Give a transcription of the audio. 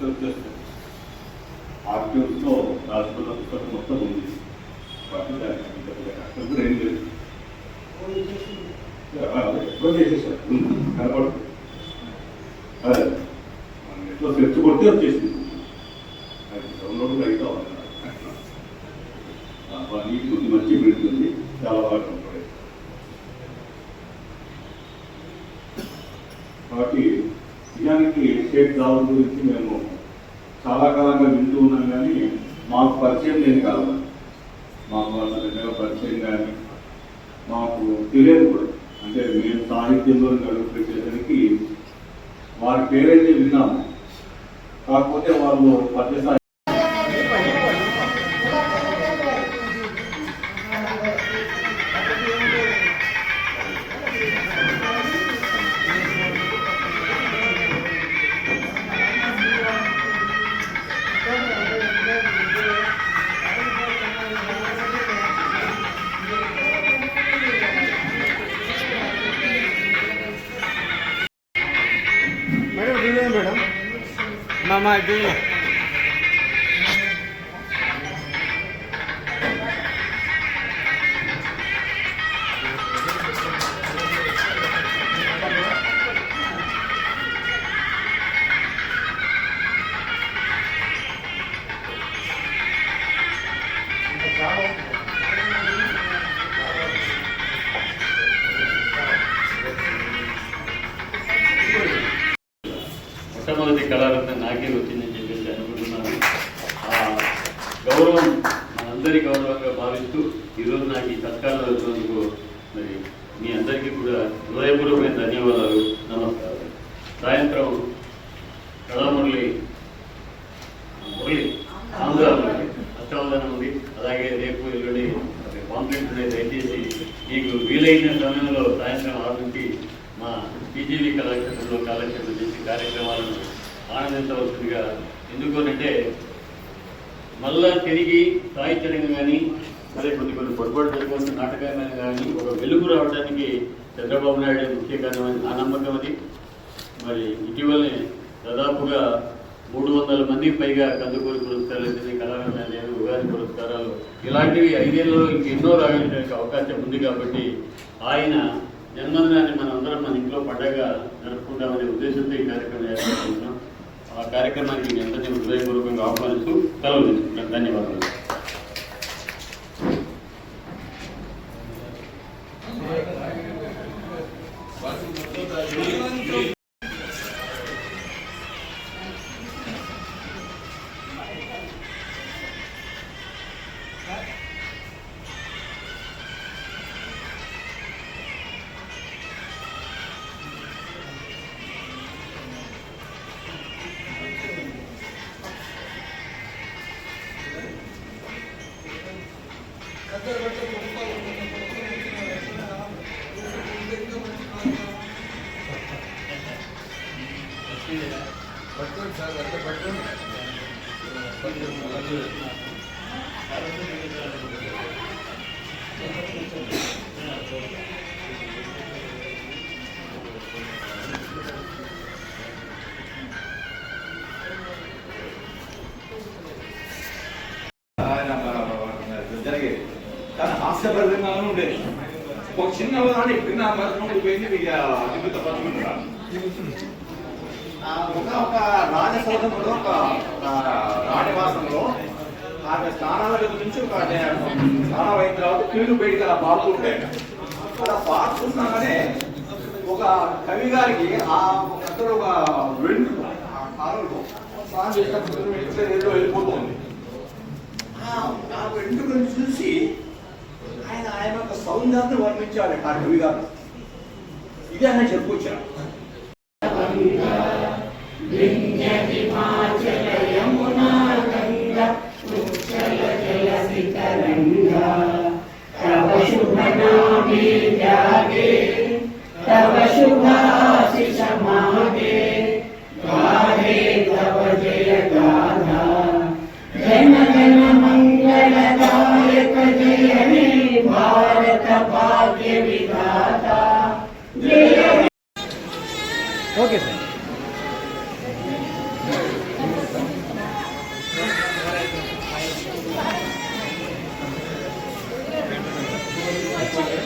వచ్చేస్తుంది. ఆర్ట్యూస్లో రాసుకున్న పుస్తకం మొత్తం ఉంది. అక్కడ కూడా ఏం లేదు, ఎప్పుడో చేసేసారు, కనపడుతుంది. అదే ఎట్లా సెర్చ్ కొడితే వచ్చేసింది. అది డౌన్లోడ్ కూడా అయితే అవుతుంది. నీటి ఉంది, మంచి పెడుతుంది, చాలా బాగా కనపడేది. కాబట్టి నిజానికి షేక్ దావూద్ గురించి మేము చాలా కాలంగా వింటూ ఉన్నాం, కానీ మాకు పరిచయం లేని కాలం, మాకు వాళ్ళ దగ్గర పరిచయం కానీ మాకు తెలియదు కూడా. అంటే మేము సాహిత్యంలో గడుపు పెట్టేసరికి వారి పేరైతే విన్నాము, కాకపోతే వాళ్ళు పద్య మేడం మామా ఇది మొట్టమొదటి కళారత్న నాకే వచ్చిందని చెప్పేసి అనుకుంటున్నాను. ఆ గౌరవం మనందరి గౌరవంగా భావిస్తూ ఈరోజు నాకు ఈ సత్కారం వచ్చినందుకు మరి మీ అందరికీ కూడా హృదయపూర్వకమైన ధన్యవాదాలు, నమస్కారం. సాయంత్రం కళామురళి ఆంధ్ర అష్టావధానం ఉంది, అలాగే రేపు ఎల్లుండి కాంప్లెంట్ ఉన్నాయి. దయచేసి మీకు వీలైన సమయంలో సాయంత్రం 6 నుంచి మా పీజీవీ కళాక్షేత్రంలో కాలక్షేత్రం చేసి కార్యక్రమాలను ఆనందించవలసిందిగా. ఎందుకంటే మళ్ళా తిరిగి సాహిత్యంగా కానీ సరే కొన్ని పొరపాటు జరగవలసిన నాటకంగా కానీ ఒక వెలుగు రావడానికి చంద్రబాబు నాయుడు ముఖ్య కారణమని నా నమ్మకం. అది మరి ఇటీవలనే దాదాపుగా 300 మందికి పైగా కందుకూరి పురస్కారాలు, కళారత్న ఉగాది పురస్కారాలు, ఇలాంటివి 5 ఏళ్ళలో ఇంకెన్నో రాగడానికి అవకాశం ఉంది. కాబట్టి ఆయన జన్మదినాన్ని మనం అందరం మన ఇంట్లో పండగ జరుపుకుంటామనే ఉద్దేశంతో ఈ కార్యక్రమం ఏర్పడుతున్నాం. ఆ కార్యక్రమానికి మీ అందరినీ హృదయపూర్వకంగా ఆహ్వానిస్తూ సెలవు తీసుకుంటాం. ధన్యవాదాలు. జరిగేది కానీ హాస్యభరితంగానే ఉండేది. ఒక చిన్న ఉదాహరణ ఇప్పుడు నా మరణం పోయింది. అద్భుత పద్ధతి ఒక రాజసౌధంలో ఒక రాణివాసంలో ఆమె స్నానాల గురించి ఒక స్నానం అయిన తర్వాత కీళ్ళు బయటికి అలా పారుతుంటే అలా పారుతున్నాగానే ఒక కవి గారికి అక్కడ ఒక వెండు కాలంలో స్నానం చేసినప్పుడు ఏదో వెళ్ళిపోతుంది. ఆ వెంట్రుకను చూసి ఆయన యొక్క సౌందర్యాన్ని వర్ణించాడు ఆ కవి గారు. ఇది ఆయన చెప్పుకొచ్చారు. Okay sir.